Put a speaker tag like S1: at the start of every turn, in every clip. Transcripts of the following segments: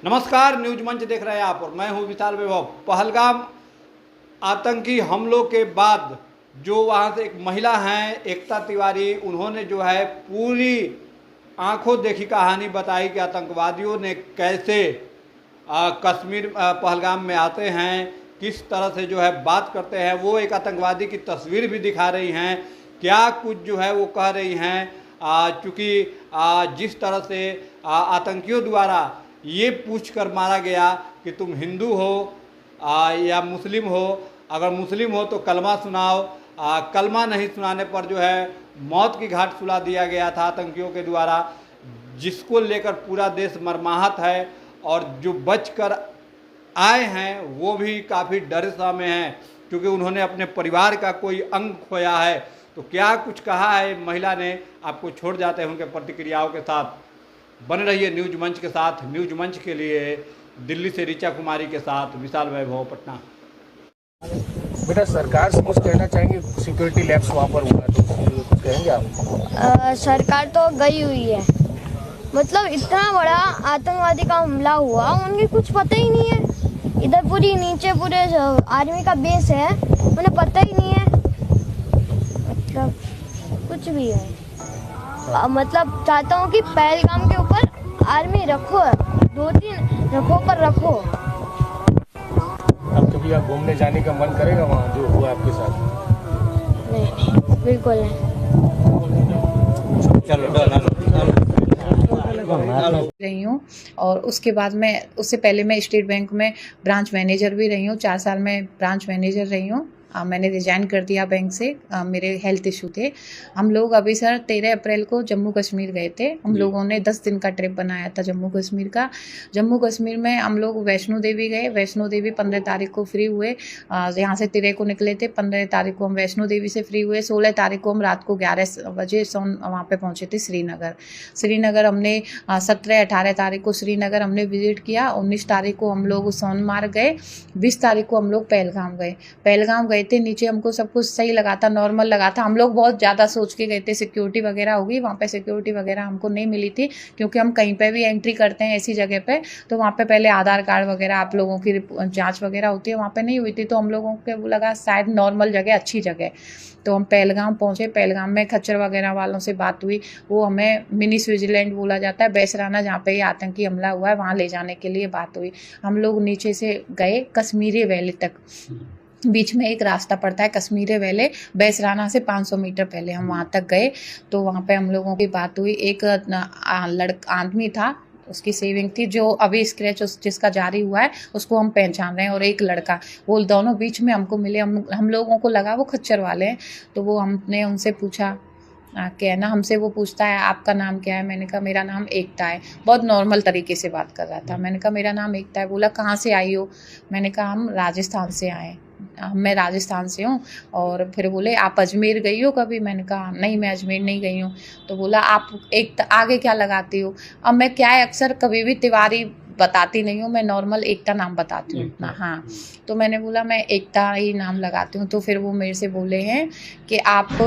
S1: नमस्कार, न्यूज मंच देख रहे हैं आप और मैं हूं विशाल वैभव। पहलगाम आतंकी हमलों के बाद जो वहां से एक महिला हैं एकता तिवारी, उन्होंने जो है पूरी आंखों देखी कहानी बताई कि आतंकवादियों ने कैसे कश्मीर पहलगाम में आते हैं, किस तरह से जो है बात करते हैं। वो एक आतंकवादी की तस्वीर भी दिखा रही हैं, क्या कुछ जो है वो कह रही हैं। चूँकि जिस तरह से आतंकियों द्वारा ये पूछ कर मारा गया कि तुम हिंदू हो या मुस्लिम हो, अगर मुस्लिम हो तो कलमा सुनाओ। कलमा नहीं सुनाने पर जो है मौत की घाट सुला दिया गया था आतंकियों के द्वारा, जिसको लेकर पूरा देश मर्माहत है। और जो बचकर आए हैं वो भी काफ़ी डर सा में हैं, क्योंकि उन्होंने अपने परिवार का कोई अंग खोया है। तो क्या कुछ कहा है महिला ने, आपको छोड़ जाते हैं उनके प्रतिक्रियाओं के साथ। बने रहिए न्यूज मंच के साथ। न्यूज मंच के लिए दिल्ली से ऋचा कुमारी के साथ विशाल वैभव, पटना।
S2: बेटा, सरकार से कुछ कहना चाहेंगे? सिक्योरिटी लैब्स वहाँ पर हुआ तो कुछ कहेंगे आप?
S3: सरकार तो गई हुई है, मतलब इतना बड़ा आतंकवादी का हमला हुआ, उनकी कुछ पता ही नहीं है। इधर पूरी नीचे पूरे आर्मी का बेस है, उन्हें पता ही नहीं है, मतलब कुछ भी है। मतलब चाहता हूँ कि पहलगाम के ऊपर आर्मी रखो, 2-3 रखो पर रखो।
S2: अब कभी आप घूमने जाने का मन करेगा वहाँ जो हुआ आपके साथ?
S3: नहीं, बिल्कुल नहीं।
S4: रही हूँ और उसके बाद उससे पहले मैं स्टेट बैंक में ब्रांच मैनेजर भी रही हूँ। 4 साल में ब्रांच मैनेजर रही हूँ। मैंने रिजाइन कर दिया बैंक से, मेरे हेल्थ इशू थे। हम लोग अभी सर 13 अप्रैल को जम्मू कश्मीर गए थे। हम लोगों ने 10 दिन का ट्रिप बनाया था जम्मू कश्मीर का। जम्मू कश्मीर में हम लोग वैष्णो देवी गए। वैष्णो देवी 15 तारीख को फ्री हुए। यहाँ से 13 को निकले थे, 15 तारीख को हम वैष्णो देवी से फ्री हुए। 16 तारीख को हम रात को 11 बजे वहाँ पे पहुँचे थे श्रीनगर हमने 17-18 तारीख को श्रीनगर हमने विजिट किया। 19 तारीख को हम लोग सोनमार्ग गए। 20 तारीख को हम लोग पहलगाम गए थे। नीचे हमको सब कुछ सही लगा था, नॉर्मल लगा था। हम लोग बहुत ज़्यादा सोच के गए थे सिक्योरिटी वगैरह होगी, वहाँ पे सिक्योरिटी वगैरह हमको नहीं मिली थी, क्योंकि हम कहीं पे भी एंट्री करते हैं ऐसी जगह पे तो वहाँ पे पहले आधार कार्ड वगैरह आप लोगों की जांच वगैरह होती है, वहाँ पे नहीं हुई थी। तो हम लोगों को लगा शायद नॉर्मल जगह, अच्छी जगह। तो हम पहलगाम पहुँचे। पहलगाम में खच्चर वगैरह वालों से बात हुई। वो हमें मिनी स्विट्जरलैंड बोला जाता है, बैसराना, जहाँ पे ये आतंकी हमला हुआ है, वहाँ ले जाने के लिए बात हुई। हम लोग नीचे से गए कश्मीरी वैली तक। बीच में एक रास्ता पड़ता है कश्मीरी वैली, बैसराना से 500 मीटर पहले हम वहाँ तक गए। तो वहाँ पे हम लोगों की बात हुई। एक आदमी था, उसकी सेविंग थी, जो अभी स्क्रैच जिसका जारी हुआ है उसको हम पहचान रहे हैं, और एक लड़का, वो दोनों बीच में हमको मिले। हम लोगों को लगा वो खच्चर वाले हैं। तो वो हमने उनसे पूछा क्या है ना, हमसे वो पूछता है आपका नाम क्या है। मैंने कहा मेरा नाम एकता है। बहुत नॉर्मल तरीके से बात कर रहा था। मैंने कहा मेरा नाम एकता है। बोला कहाँ से आई हो? मैंने कहा हम राजस्थान से आए, मैं राजस्थान से हूँ। और फिर बोले आप अजमेर गई हो कभी? मैंने कहा नहीं, मैं अजमेर नहीं गई हूँ। तो बोला आप एक आगे क्या लगाती हो? अब मैं क्या है, अक्सर कभी भी तिवारी बताती नहीं हूँ, मैं नॉर्मल एकता नाम बताती हूँ अपना। हाँ, तो मैंने बोला मैं एकता ही नाम लगाती हूँ। तो फिर वो मेरे से बोले हैं कि आप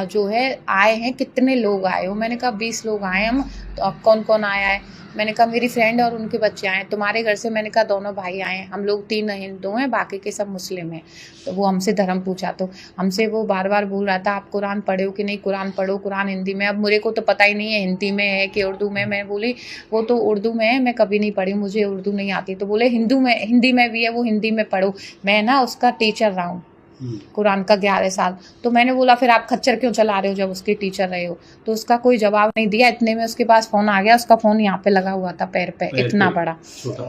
S4: जो है आए हैं, कितने लोग आए हो? मैंने कहा 20 लोग आए हम। तो अब कौन कौन आया है? मैंने कहा मेरी फ्रेंड और उनके बच्चे आए। तुम्हारे घर से? मैंने कहा दोनों भाई आए हैं, हम लोग 3 हिंदू हैं, बाकी के सब मुस्लिम हैं। तो वो हमसे धर्म पूछा, तो हमसे वो बार बार बोल रहा था आप कुरान पढ़े हो कि नहीं? कुरान पढ़ो, कुरान हिंदी में। अब मेरे को तो पता ही नहीं है हिंदी में है कि उर्दू में। मैं बोली वो तो उर्दू में है, मैं कभी नहीं पढ़ी, मुझे उर्दू नहीं आती। तो बोले हिंदी में भी है, वो हिंदी में पढ़ो। मैं ना उसका टीचर रहा हूँ कुरान का 11 साल। तो मैंने बोला फिर आप खच्चर क्यों चला रहे हो जब उसके टीचर रहे हो? तो उसका कोई जवाब नहीं दिया। इतने में उसके पास फ़ोन आ गया। उसका फ़ोन यहाँ पे लगा हुआ था, पैर पे, इतना बड़ा।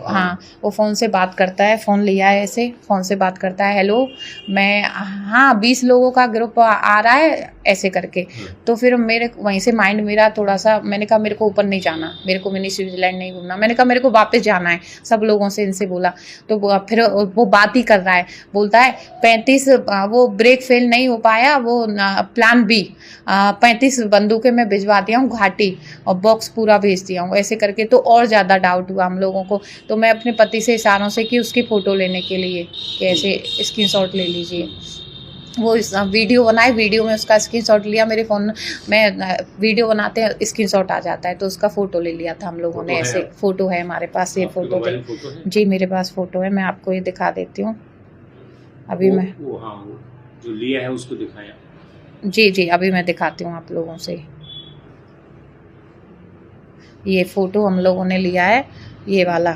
S4: हाँ, वो फ़ोन से बात करता है, फ़ोन लिया है ऐसे, फ़ोन से बात करता है, हेलो मैं, हाँ 20 लोगों का ग्रुप आ रहा है, ऐसे करके। तो फिर मेरे वहीं से माइंड मेरा थोड़ा सा, मैंने कहा मेरे को ऊपर नहीं जाना, मेरे को मिनी स्विट्जरलैंड नहीं घूमना। मैंने कहा मेरे को वापस जाना है, सब लोगों से इनसे बोला। तो फिर वो बात ही कर रहा है, बोलता है 35, वो ब्रेक फेल नहीं हो पाया, वो प्लान बी, 35 बंदूकें मैं भिजवा दिया हूँ घाटी, और बॉक्स पूरा भेज दिया हूँ, ऐसे करके। तो और ज़्यादा डाउट हुआ हम लोगों को। तो मैं अपने पति से इशारों से कि उसकी फ़ोटो लेने के लिए कि ऐसे स्क्रीनशॉट ले लीजिए। वो वीडियो बनाए, वीडियो में उसका स्क्रीनशॉट लिया, मेरे फ़ोन में वीडियो बनाते हैं स्क्रीनशॉट आ जाता है, तो उसका फ़ोटो ले लिया था हम लोगों ने। ऐसे फ़ोटो है हमारे पास, ये फ़ोटो जी मेरे पास फ़ोटो है, मैं आपको ये दिखा देती हूँ अभी। मैं
S5: जो लिया है उसको दिखाया।
S4: जी अभी मैं दिखाती हूँ आप लोगों से। ये फ़ोटो हम लोगों ने लिया है, ये वाला।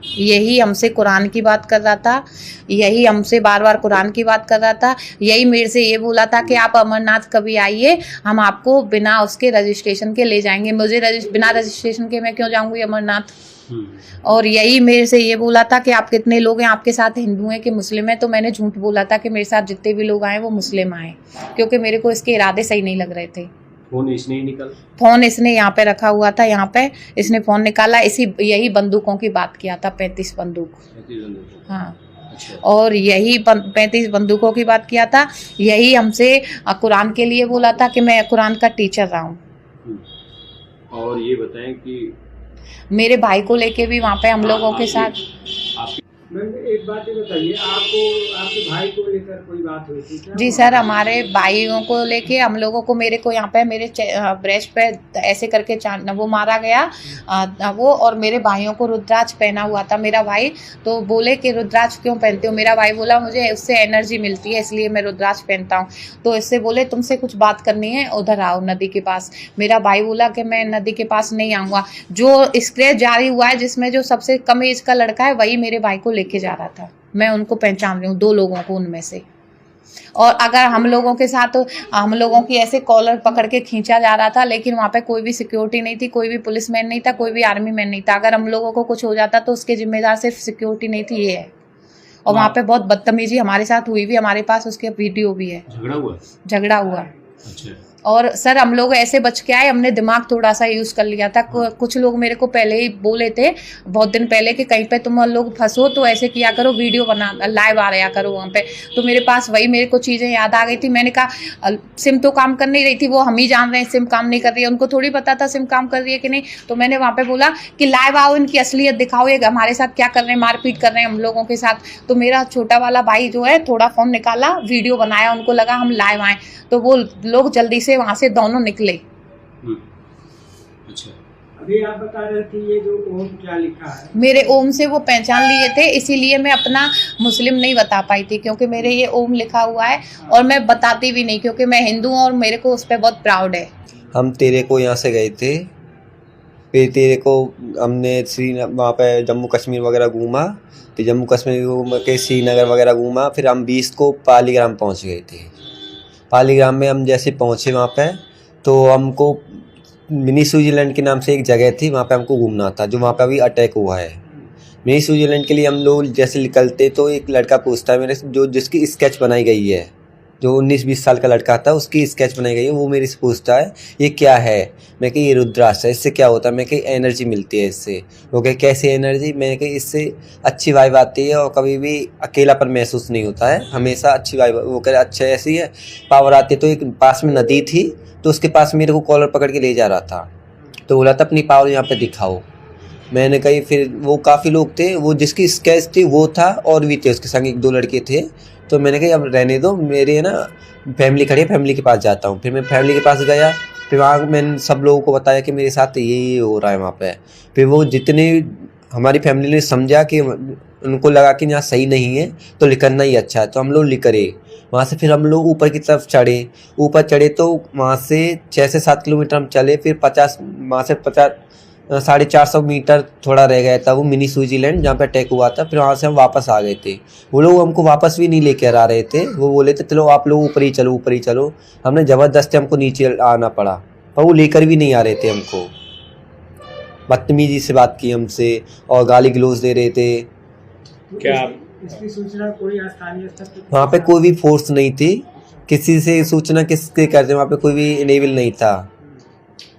S4: यही हमसे कुरान की बात कर रहा था, यही हमसे बार बार कुरान की बात कर रहा था, यही मेरे से ये बोला था कि आप अमरनाथ कभी आइए, हम आपको बिना उसके रजिस्ट्रेशन के ले जाएंगे। मुझे बिना रजिस्ट्रेशन के मैं क्यों जाऊंगी अमरनाथ। और यही मेरे से ये बोला था कि आप कितने लोग हैं आपके साथ, हिंदू हैं कि मुस्लिम हैं। तो मैंने झूठ बोला था कि मेरे साथ जितने भी लोग आए वो मुस्लिम आए, क्योंकि मेरे को इसके इरादे सही नहीं लग रहे थे।
S5: फोन इसने ही निकाला,
S4: फोन इसने यहाँ पे रखा हुआ था, यहाँ पे इसने फोन निकाला, यही बंदूकों की बात किया था, 35 बंदूक। हाँ,
S5: अच्छा।
S4: और यही 35 बंदूकों की बात किया था। यही हमसे कुरान के लिए बोला था कि मैं कुरान का टीचर रहा हूँ।
S5: और ये बताएं कि
S4: मेरे भाई को लेके भी वहाँ पे हम लोगों के साथ।
S6: मैम एक बात ये बताइए, आपको आपके भाई को लेकर कोई बात हुई थी क्या?
S4: जी सर, हमारे भाइयों को लेके हम लोगों को, मेरे को यहाँ पे मेरे ब्रेस्ट पे ऐसे करके वो मारा गया वो, और मेरे भाइयों को रुद्राक्ष पहना हुआ था। मेरा भाई तो बोले कि रुद्राक्ष क्यों पहनते हो? मेरा भाई बोला मुझे उससे एनर्जी मिलती है इसलिए मैं रुद्राक्ष पहनता हूँ। तो इससे बोले तुमसे कुछ बात करनी है, उधर आओ नदी के पास। मेरा भाई बोला कि मैं नदी के पास नहीं आऊँगा। जो स्क्रैच जारी हुआ है जिसमें जो सबसे कम एज का लड़का है वही मेरे भाई को लेके जा रहा था। मैं उनको पहचान रही हूँ, 2 लोगों को उनमें से। और अगर हम लोगों के साथ, हम लोगों की ऐसे कॉलर पकड़ के खींचा जा रहा था, लेकिन वहाँ पे कोई भी सिक्योरिटी नहीं थी, कोई भी पुलिस मैन नहीं था, कोई भी आर्मी मैन नहीं था। अगर हम लोगों को कुछ हो जाता तो उसके जिम्मेदार सिर्फ सिक्योरिटी नहीं थी, ये है। और वहाँ पे बहुत बदतमीजी हमारे साथ हुई भी, हमारे पास उसके वीडियो भी है। झगड़ा हुआ।
S5: अच्छा।
S4: और सर हम लोग ऐसे बच के आए, हमने दिमाग थोड़ा सा यूज़ कर लिया था। कुछ लोग मेरे को पहले ही बोले थे, बहुत दिन पहले, कि कहीं पे तुम लोग फंसो तो ऐसे किया करो, वीडियो बना, लाइव आ रहा करो वहाँ पे। तो मेरे पास वही मेरे को चीज़ें याद आ गई थी। मैंने कहा सिम तो काम कर नहीं रही थी, वो हम ही जान रहे हैं सिम काम नहीं कर रही है, उनको थोड़ी पता था सिम काम कर रही है कि नहीं। तो मैंने वहाँ पे बोला कि लाइव आओ, इनकी असलियत दिखाओ, ये हमारे साथ क्या कर रहे हैं, मारपीट कर रहे हैं हम लोगों के साथ। तो मेरा छोटा वाला भाई जो है थोड़ा फ़ोन निकाला, वीडियो बनाया, उनको लगा हम लाइव आए, तो वो लोग जल्दी से वहाँ से दोनों निकले।
S5: अच्छा।
S6: अभी आप बता रहे थे ये जो ओम क्या लिखा है,
S4: मेरे ओम से वो पहचान लिए थे, इसीलिए मैं अपना मुस्लिम नहीं बता पाई थी, क्योंकि मेरे ये ओम लिखा हुआ है और मैं बताती भी नहीं, क्योंकि मैं हिंदू हूँ और मेरे को उस पर बहुत प्राउड है।
S7: हम तेरे को यहाँ से गए थे, फिर तेरे को हमने वहाँ पे जम्मू कश्मीर वगैरह घूमा, फिर जम्मू कश्मीर घूम के श्रीनगर वगैरह घूमा, फिर हम 20 को पालीग्राम पहुँच गए थे। पालीग्राम में हम जैसे पहुँचे वहाँ पे, तो हमको मिनी स्विट्ज़रलैंड के नाम से एक जगह थी, वहाँ पे हमको घूमना था, जो वहाँ पे अभी अटैक हुआ है। मिनी स्विट्ज़रलैंड के लिए हम लोग जैसे निकलते तो एक लड़का पूछता है मेरे से, जिसकी स्केच बनाई गई है, जो 19-20 साल का लड़का था, उसकी स्केच बनाई गई है, वो मेरे से पूछता है ये क्या है? मैं कही ये रुद्राक्ष है, इससे क्या होता है? मैं कही एनर्जी मिलती है इससे। वो कहे कैसे एनर्जी? मैं कही इससे अच्छी वाइब आती है और कभी भी अकेलापन महसूस नहीं होता है, हमेशा अच्छी वाइब। वो कहे अच्छा ऐसी है, पावर आती है। तो एक पास में नदी थी, तो उसके पास मेरे को कॉलर पकड़ के ले जा रहा था, तो बोला था अपनी पावर यहाँ पर दिखाओ। मैंने कही, फिर वो काफ़ी लोग थे, वो जिसकी स्केच थी वो था, और भी थे उसके संग 1-2 लड़के थे। तो मैंने कहा अब रहने दो, मेरे ना फैमिली खड़ी है, फैमिली के पास जाता हूँ। फिर मैं फैमिली के पास गया, फिर वहाँ मैंने सब लोगों को बताया कि मेरे साथ ये हो रहा है वहाँ पे। फिर वो जितने हमारी फैमिली ने समझा कि उनको लगा कि यहाँ सही नहीं है तो निकलना ही अच्छा है, तो हम लोग निकले वहाँ से। फिर हम लोग ऊपर की तरफ चढ़े, ऊपर चढ़े तो वहाँ से 6 से 7 किलोमीटर हम चले। फिर 450 मीटर थोड़ा रह गया था वो मिनी स्विट्ज़रलैंड जहाँ पे अटैक हुआ था। फिर वहाँ से हम वापस आ गए थे। वो लोग हमको वापस भी नहीं लेकर आ रहे थे, वो बोले थे चलो आप लोग ऊपर ही चलो, ऊपर ही चलो। हमने ज़बरदस्ती हमको नीचे आना पड़ा, पर वो लेकर भी नहीं आ रहे थे हमको। बदतमीजी से बात की हमसे और गाली गलौज दे रहे थे।
S5: क्या
S6: इसकी सूचना कोई स्थानीय स्तर पर?
S7: वहाँ पे कोई भी फोर्स नहीं थी, किसी से सूचना किसके करते, वहाँ पे कोई भी इनेबल नहीं था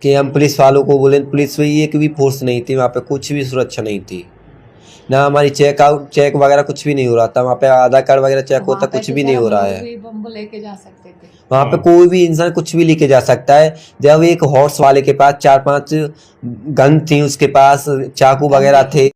S7: कि हम पुलिस वालों को बोले। पुलिस में एक भी फोर्स नहीं थी वहाँ पे, कुछ भी सुरक्षा नहीं थी ना। हमारी चेक वगैरह कुछ भी नहीं हो रहा था वहाँ पे, आधार कार्ड वगैरह चेक होता, कुछ भी नहीं हो रहा है।
S4: लेके जा सकते थे
S7: वहाँ पे, कोई भी इंसान कुछ भी लेके जा सकता है। जब एक हॉर्स वाले के पास 4-5 गन थी, उसके पास चाकू वगैरह थे।